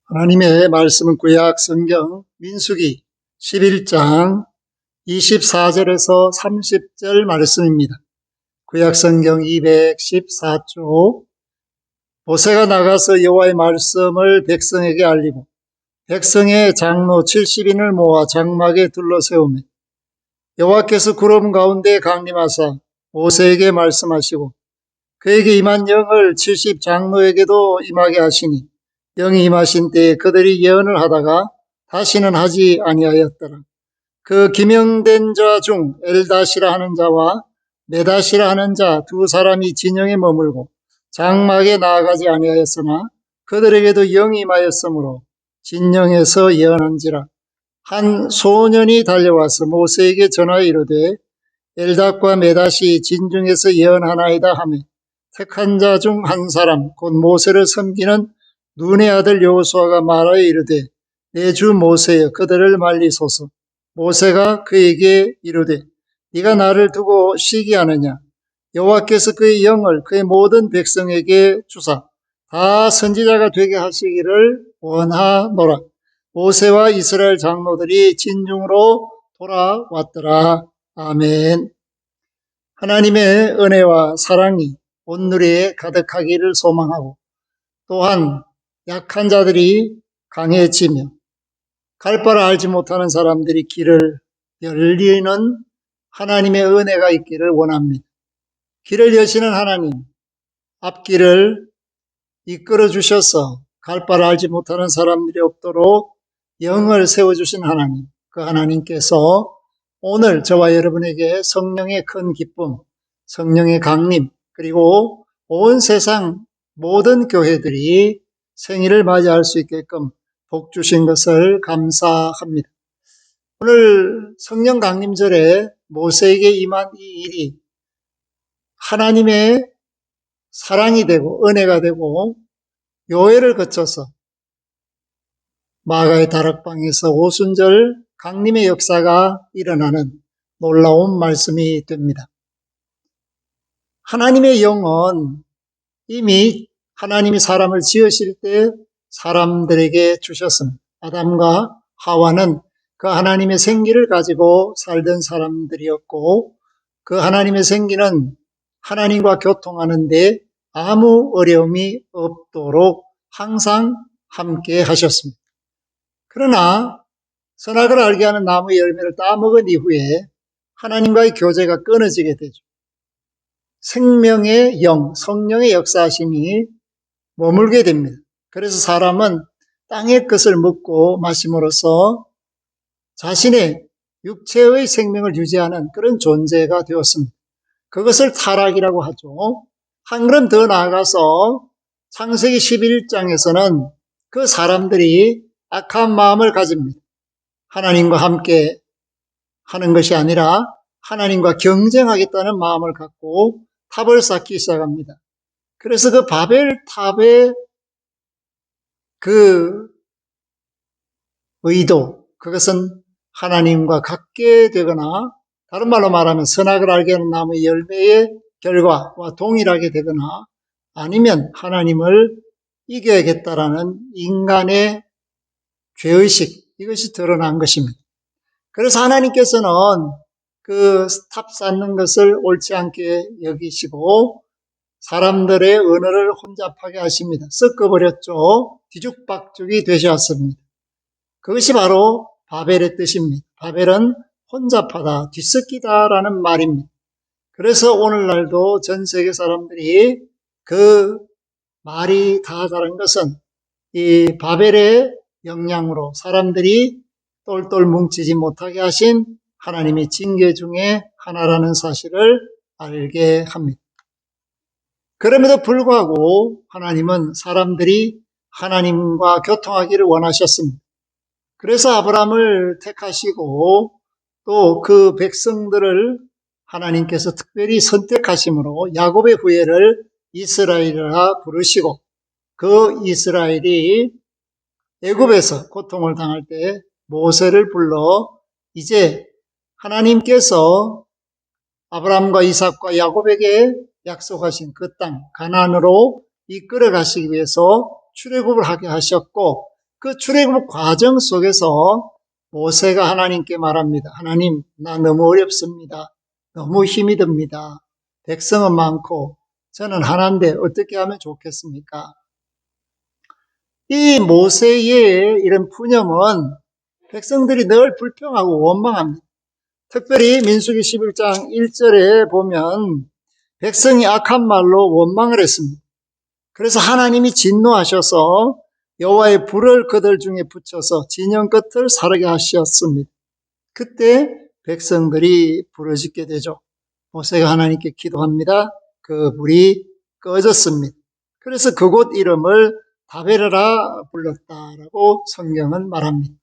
하나님의 말씀은 구약 성경 민수기 11장 24절에서 30절 말씀입니다. 구약 성경 214쪽. 모세가 나가서 여호와의 말씀을 백성에게 알리고 백성의 장로 70인을 모아 장막에 둘러세우며 여호와께서 구름 가운데 강림하사 모세에게 말씀하시고 그에게 임한 영을 70 장로에게도 임하게 하시니 영이 임하신 때에 그들이 예언을 하다가 다시는 하지 아니하였더라. 그 기명된 자 중 엘다시라 하는 자와 메다시라 하는 자 두 사람이 진영에 머물고 장막에 나아가지 아니하였으나 그들에게도 영이 임하였으므로 진영에서 예언한지라. 한 소년이 달려와서 모세에게 전하여 이르되 엘닷과 메닷이 진중에서 예언하나이다 하며 택한 자 중 한 사람 곧 모세를 섬기는 눈의 아들 여호수아가 말하여 이르되 내 주 모세여 그들을 말리소서. 모세가 그에게 이르되 네가 나를 두고 시기하느냐. 여호와께서 그의 영을 그의 모든 백성에게 주사 다 선지자가 되게 하시기를 원하노라. 모세와 이스라엘 장로들이 진중으로 돌아왔더라. 아멘. 하나님의 은혜와 사랑이 온누리에 가득하기를 소망하고 또한 약한 자들이 강해지며 갈 바를 알지 못하는 사람들이 길을 열리는 하나님의 은혜가 있기를 원합니다. 길을 여시는 하나님, 앞길을 이끌어 주셔서 갈 바를 알지 못하는 사람들이 없도록 영을 세워주신 하나님, 그 하나님께서 오늘 저와 여러분에게 성령의 큰 기쁨, 성령의 강림, 그리고 온 세상 모든 교회들이 생일을 맞이할 수 있게끔 복 주신 것을 감사합니다. 오늘 성령 강림절에 모세에게 임한 이 일이 하나님의 사랑이 되고 은혜가 되고 요해를 거쳐서 마가의 다락방에서 오순절 강림의 역사가 일어나는 놀라운 말씀이 됩니다. 하나님의 영은 이미 하나님이 사람을 지으실 때 사람들에게 주셨습니다. 아담과 하와는 그 하나님의 생기를 가지고 살던 사람들이었고 그 하나님의 생기는 하나님과 교통하는데 아무 어려움이 없도록 항상 함께 하셨습니다. 그러나 선악을 알게 하는 나무의 열매를 따먹은 이후에 하나님과의 교제가 끊어지게 되죠. 생명의 영, 성령의 역사하심이 머물게 됩니다. 그래서 사람은 땅의 것을 먹고 마심으로써 자신의 육체의 생명을 유지하는 그런 존재가 되었습니다. 그것을 타락이라고 하죠. 한 걸음 더 나아가서 창세기 11장에서는 그 사람들이 악한 마음을 가집니다. 하나님과 함께 하는 것이 아니라 하나님과 경쟁하겠다는 마음을 갖고 탑을 쌓기 시작합니다. 그래서 그 바벨 탑의 그 의도, 그것은 하나님과 같게 되거나 다른 말로 말하면 선악을 알게 하는 나무의 열매의 결과와 동일하게 되거나 아니면 하나님을 이겨야겠다라는 인간의 죄의식, 이것이 드러난 것입니다. 그래서 하나님께서는 그 탑 쌓는 것을 옳지 않게 여기시고 사람들의 언어를 혼잡하게 하십니다. 섞어버렸죠. 뒤죽박죽이 되셨습니다. 그것이 바로 바벨의 뜻입니다. 바벨은 혼잡하다, 뒤섞이다라는 말입니다. 그래서 오늘날도 전 세계 사람들이 그 말이 다 다른 것은 이 바벨의 영향으로 사람들이 똘똘 뭉치지 못하게 하신 하나님의 징계 중에 하나라는 사실을 알게 합니다. 그럼에도 불구하고 하나님은 사람들이 하나님과 교통하기를 원하셨습니다. 그래서 아브라함을 택하시고 또 그 백성들을 하나님께서 특별히 선택하심으로 야곱의 후예를 이스라엘이라 부르시고 그 이스라엘이 애굽에서 고통을 당할 때 모세를 불러 이제 하나님께서 아브라함과 이삭과 야곱에게 약속하신 그 땅 가나안으로 이끌어 가시기 위해서 출애굽을 하게 하셨고 그 출애굽 과정 속에서 모세가 하나님께 말합니다. 하나님, 나 너무 어렵습니다. 너무 힘이 듭니다. 백성은 많고 저는 하나인데 어떻게 하면 좋겠습니까? 이 모세의 이런 푸념은 백성들이 늘 불평하고 원망합니다. 특별히 민수기 11장 1절에 보면 백성이 악한 말로 원망을 했습니다. 그래서 하나님이 진노하셔서 여호와의 불을 그들 중에 붙여서 진영 끝을 사르게 하셨습니다. 그때 백성들이 부르짖게 되죠. 모세가 하나님께 기도합니다. 그 불이 꺼졌습니다. 그래서 그곳 이름을 다베르라 불렀다라고 성경은 말합니다.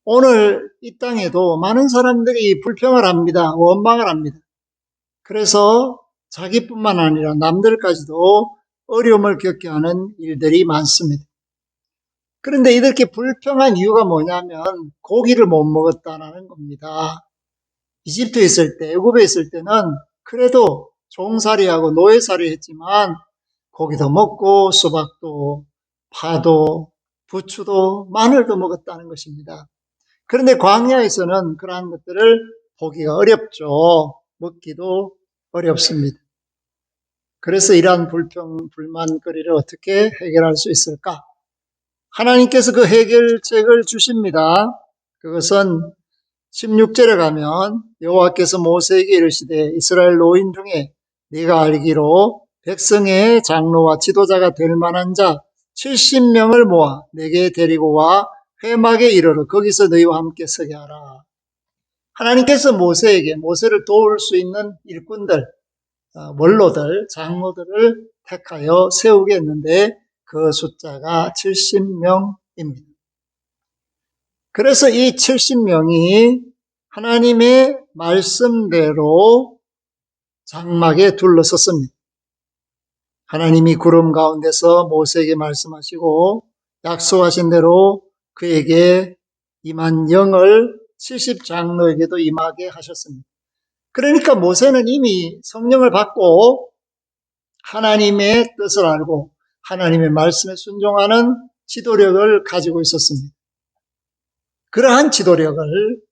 오늘 이 땅에도 많은 사람들이 불평을 합니다. 원망을 합니다. 그래서 자기뿐만 아니라 남들까지도 어려움을 겪게 하는 일들이 많습니다. 그런데 이렇게 불평한 이유가 뭐냐면 고기를 못 먹었다는 겁니다. 이집트에 있을 때, 애굽에 있을 때는 그래도 종살이하고 노예살이 했지만 고기도 먹고 수박도 파도 부추도 마늘도 먹었다는 것입니다. 그런데 광야에서는 그러한 것들을 보기가 어렵죠. 먹기도 어렵습니다. 그래서 이러한 불평, 불만거리를 어떻게 해결할 수 있을까? 하나님께서 그 해결책을 주십니다. 그것은 16절에 가면 여호와께서 모세에게 이르시되 이스라엘 노인 중에 네가 알기로 백성의 장로와 지도자가 될 만한 자 70명을 모아 내게 데리고 와 회막에 이르러 거기서 너희와 함께 서게 하라. 하나님께서 모세에게 모세를 도울 수 있는 일꾼들, 원로들, 장로들을 택하여 세우게 했는데 그 숫자가 70명입니다. 그래서 이 70명이 하나님의 말씀대로 장막에 둘러섰습니다. 하나님이 구름 가운데서 모세에게 말씀하시고 약속하신 대로 그에게 임한 영을 70장로에게도 임하게 하셨습니다. 그러니까 모세는 이미 성령을 받고 하나님의 뜻을 알고 하나님의 말씀에 순종하는 지도력을 가지고 있었습니다. 그러한 지도력을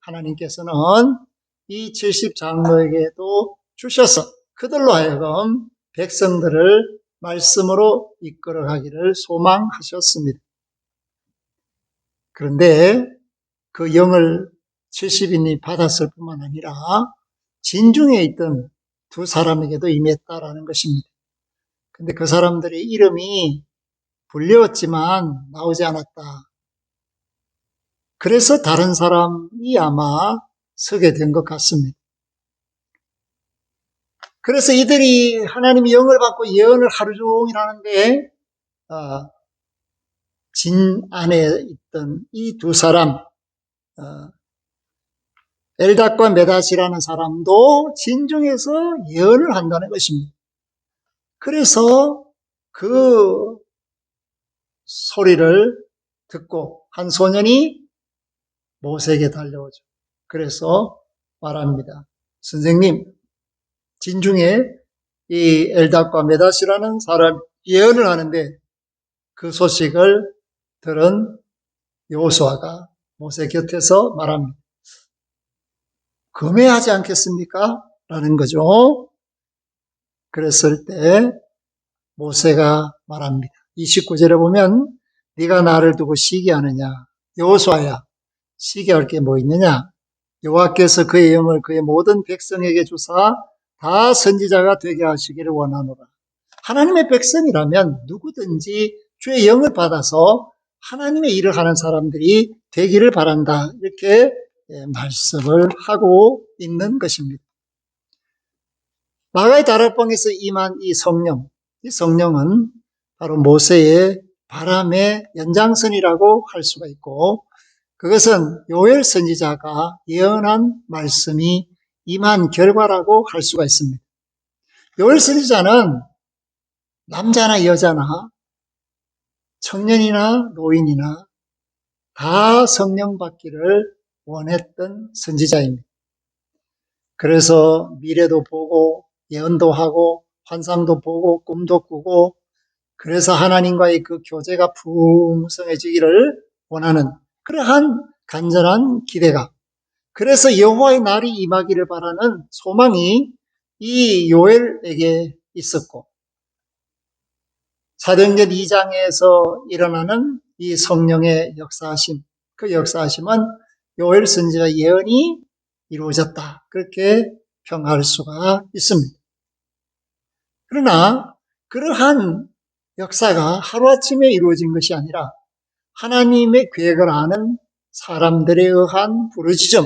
하나님께서는 이 70장로에게도 주셔서 그들로 하여금 백성들을 말씀으로 이끌어가기를 소망하셨습니다. 그런데 그 영을 70인이 받았을 뿐만 아니라 진중에 있던 두 사람에게도 임했다라는 것입니다. 근데 그 사람들의 이름이 불렸지만 나오지 않았다. 그래서 다른 사람이 아마 서게 된 것 같습니다. 그래서 이들이 하나님의 영을 받고 예언을 하루 종일 하는데 진 안에 있던 이 두 사람 엘닷과 메닷이라는 사람도 진중에서 예언을 한다는 것입니다. 그래서 그 소리를 듣고 한 소년이 모세에게 달려오죠. 그래서 말합니다. 선생님, 진중에 이 엘닷과 메닷이라는 사람 예언을 하는데 그 소식을 들은 여호수아가 모세 곁에서 말합니다. 금해하지 않겠습니까? 라는 거죠. 그랬을 때 모세가 말합니다. 29절에 보면 네가 나를 두고 시기하느냐? 여호수아야, 시기할 게 뭐 있느냐? 여호와께서 그의 영을 그의 모든 백성에게 주사 다 선지자가 되게 하시기를 원하노라. 하나님의 백성이라면 누구든지 주의 영을 받아서 하나님의 일을 하는 사람들이 되기를 바란다. 이렇게 말씀을 하고 있는 것입니다. 마가의 다락방에서 임한 이 성령은 바로 모세의 바람의 연장선이라고 할 수가 있고 그것은 요엘 선지자가 예언한 말씀이 임한 결과라고 할 수가 있습니다. 요엘 선지자는 남자나 여자나 청년이나 노인이나 다 성령 받기를 원했던 선지자입니다. 그래서 미래도 보고 예언도 하고 환상도 보고 꿈도 꾸고 그래서 하나님과의 그 교제가 풍성해지기를 원하는 그러한 간절한 기대가, 그래서 여호와의 날이 임하기를 바라는 소망이 이 요엘에게 있었고, 사도행전 2장에서 일어나는 이 성령의 역사하심, 그 역사하심은 요엘 선지자 예언이 이루어졌다, 그렇게 평가할 수가 있습니다. 그러나 그러한 역사가 하루아침에 이루어진 것이 아니라 하나님의 계획을 아는 사람들에 의한 부르짖음,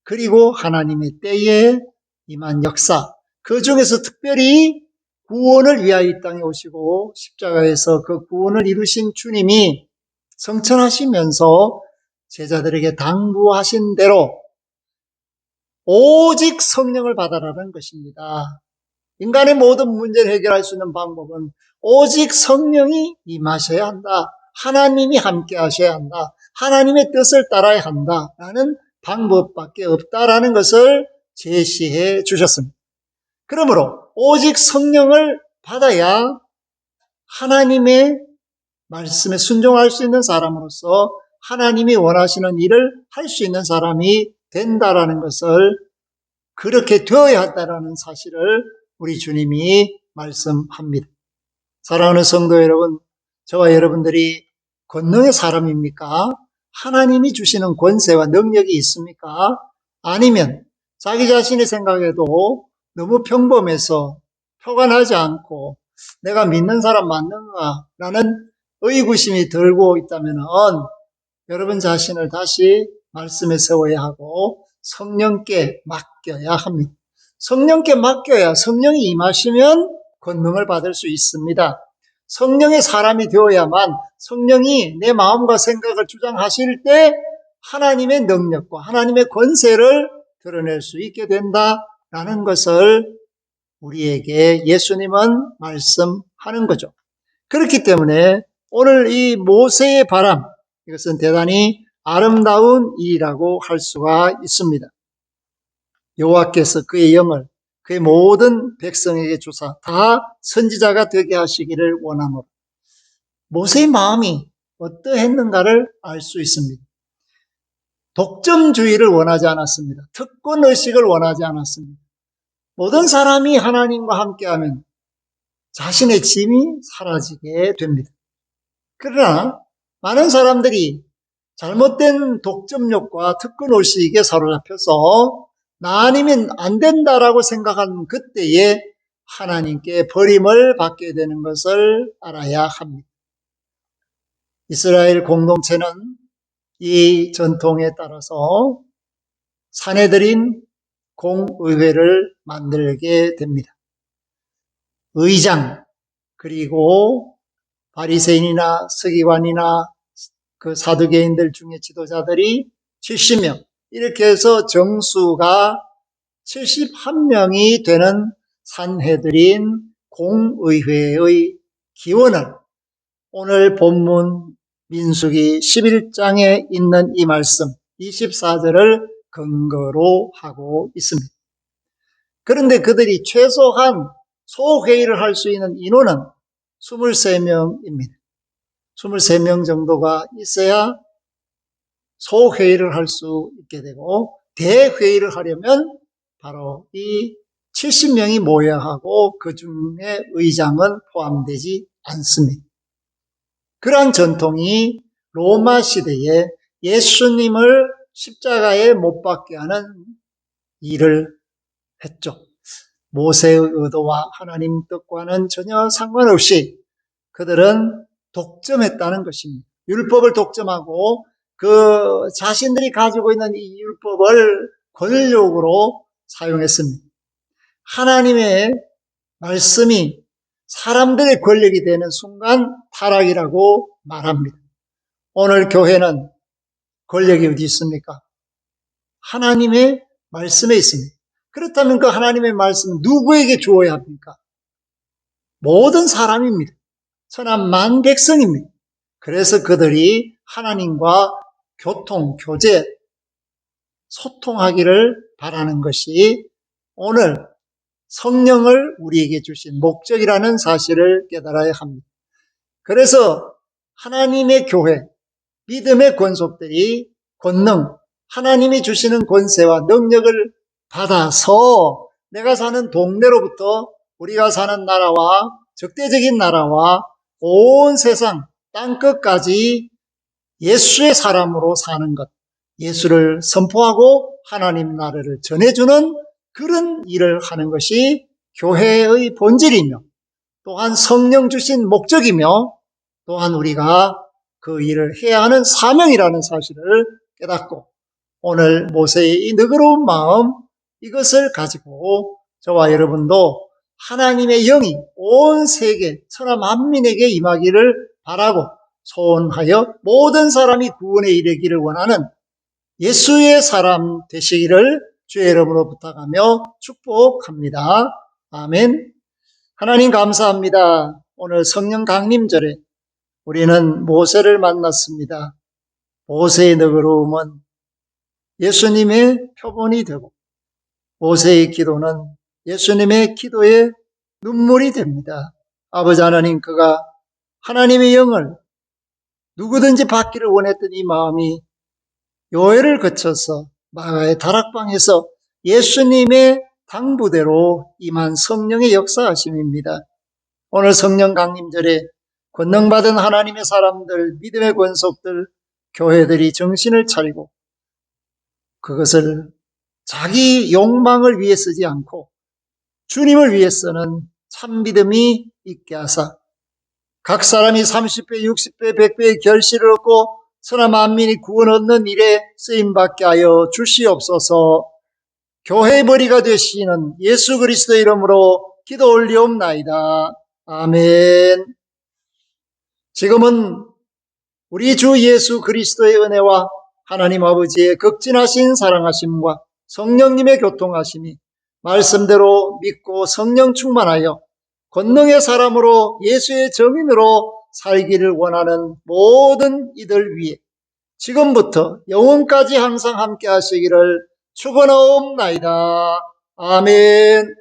그리고 하나님의 때에 임한 역사, 그 중에서 특별히 구원을 위하여 이 땅에 오시고 십자가에서 그 구원을 이루신 주님이 성천하시면서 제자들에게 당부하신 대로 오직 성령을 받아라는 것입니다. 인간의 모든 문제를 해결할 수 있는 방법은 오직 성령이 임하셔야 한다. 하나님이 함께 하셔야 한다. 하나님의 뜻을 따라야 한다라는 방법밖에 없다라는 것을 제시해 주셨습니다. 그러므로 오직 성령을 받아야 하나님의 말씀에 순종할 수 있는 사람으로서 하나님이 원하시는 일을 할 수 있는 사람이 된다라는 것을, 그렇게 되어야 한다라는 사실을 우리 주님이 말씀합니다. 사랑하는 성도 여러분, 저와 여러분들이 권능의 사람입니까? 하나님이 주시는 권세와 능력이 있습니까? 아니면 자기 자신의 생각에도 너무 평범해서 표가 나지 않고 내가 믿는 사람 맞는가? 라는 의구심이 들고 있다면 여러분 자신을 다시 말씀에 세워야 하고 성령께 맡겨야 합니다. 성령께 맡겨야 성령이 임하시면 권능을 받을 수 있습니다. 성령의 사람이 되어야만 성령이 내 마음과 생각을 주장하실 때 하나님의 능력과 하나님의 권세를 드러낼 수 있게 된다라는 것을 우리에게 예수님은 말씀하는 거죠. 그렇기 때문에 오늘 이 모세의 바람, 이것은 대단히 아름다운 일이라고 할 수가 있습니다. 여호와께서 그의 영을 그의 모든 백성에게 주사 다 선지자가 되게 하시기를 원하노라. 모세의 마음이 어떠했는가를 알 수 있습니다. 독점주의를 원하지 않았습니다. 특권의식을 원하지 않았습니다. 모든 사람이 하나님과 함께하면 자신의 짐이 사라지게 됩니다. 그러나 많은 사람들이 잘못된 독점욕과 특권의식에 사로잡혀서 나 아니면 안 된다라고 생각하는 그때에 하나님께 버림을 받게 되는 것을 알아야 합니다. 이스라엘 공동체는 이 전통에 따라서 사내들인 공의회를 만들게 됩니다. 의장, 그리고 바리새인이나 서기관이나 그 사두개인들 중에 지도자들이 70명, 이렇게 해서 정수가 71명이 되는 산헤드린 공의회의 기원을 오늘 본문 민수기 11장에 있는 이 말씀 24절을 근거로 하고 있습니다. 그런데 그들이 최소한 소회의를 할 수 있는 인원은 23명입니다. 23명 정도가 있어야 소회의를 할 수 있게 되고, 대회의를 하려면 바로 이 70명이 모여야 하고 그 중에 의장은 포함되지 않습니다. 그러한 전통이 로마 시대에 예수님을 십자가에 못 박게 하는 일을 했죠. 모세의 의도와 하나님 뜻과는 전혀 상관없이 그들은 독점했다는 것입니다. 율법을 독점하고 그 자신들이 가지고 있는 이 율법을 권력으로 사용했습니다. 하나님의 말씀이 사람들의 권력이 되는 순간 타락이라고 말합니다. 오늘 교회는 권력이 어디 있습니까? 하나님의 말씀에 있습니다. 그렇다면 그 하나님의 말씀은 누구에게 주어야 합니까? 모든 사람입니다. 천한 만백성입니다. 그래서 그들이 하나님과 교통, 교제, 소통하기를 바라는 것이 오늘 성령을 우리에게 주신 목적이라는 사실을 깨달아야 합니다. 그래서 하나님의 교회, 믿음의 권속들이 권능, 하나님이 주시는 권세와 능력을 받아서 내가 사는 동네로부터 우리가 사는 나라와 적대적인 나라와 온 세상 땅끝까지 예수의 사람으로 사는 것, 예수를 선포하고 하나님 나라를 전해주는 그런 일을 하는 것이 교회의 본질이며 또한 성령 주신 목적이며 또한 우리가 그 일을 해야 하는 사명이라는 사실을 깨닫고 오늘 모세의 이 너그러운 마음, 이것을 가지고 저와 여러분도 하나님의 영이 온 세계 천하 만민에게 임하기를 바라고 소원하여 모든 사람이 구원에 이르기를 원하는 예수의 사람 되시기를 주의 이름으로 부탁하며 축복합니다. 아멘. 하나님 감사합니다. 오늘 성령 강림절에 우리는 모세를 만났습니다. 모세의 너그러움은 예수님의 표본이 되고 모세의 기도는 예수님의 기도의 눈물이 됩니다. 아버지 하나님, 그가 하나님의 영을 누구든지 받기를 원했던 이 마음이 요해를 거쳐서 마가의 다락방에서 예수님의 당부대로 임한 성령의 역사하심입니다. 오늘 성령 강림절에 권능받은 하나님의 사람들, 믿음의 권속들, 교회들이 정신을 차리고 그것을 자기 욕망을 위해 쓰지 않고 주님을 위해 쓰는 참 믿음이 있게 하사 각 사람이 30배, 60배, 100배의 결실을 얻고 천하 만민이 구원 얻는 일에 쓰임받게 하여 주시옵소서. 교회의 머리가 되시는 예수 그리스도의 이름으로 기도 올리옵나이다. 아멘. 지금은 우리 주 예수 그리스도의 은혜와 하나님 아버지의 극진하신 사랑하심과 성령님의 교통하심이 말씀대로 믿고 성령 충만하여 권능의 사람으로 예수의 증인으로 살기를 원하는 모든 이들 위해 지금부터 영원까지 항상 함께 하시기를 축원하옵나이다. 아멘.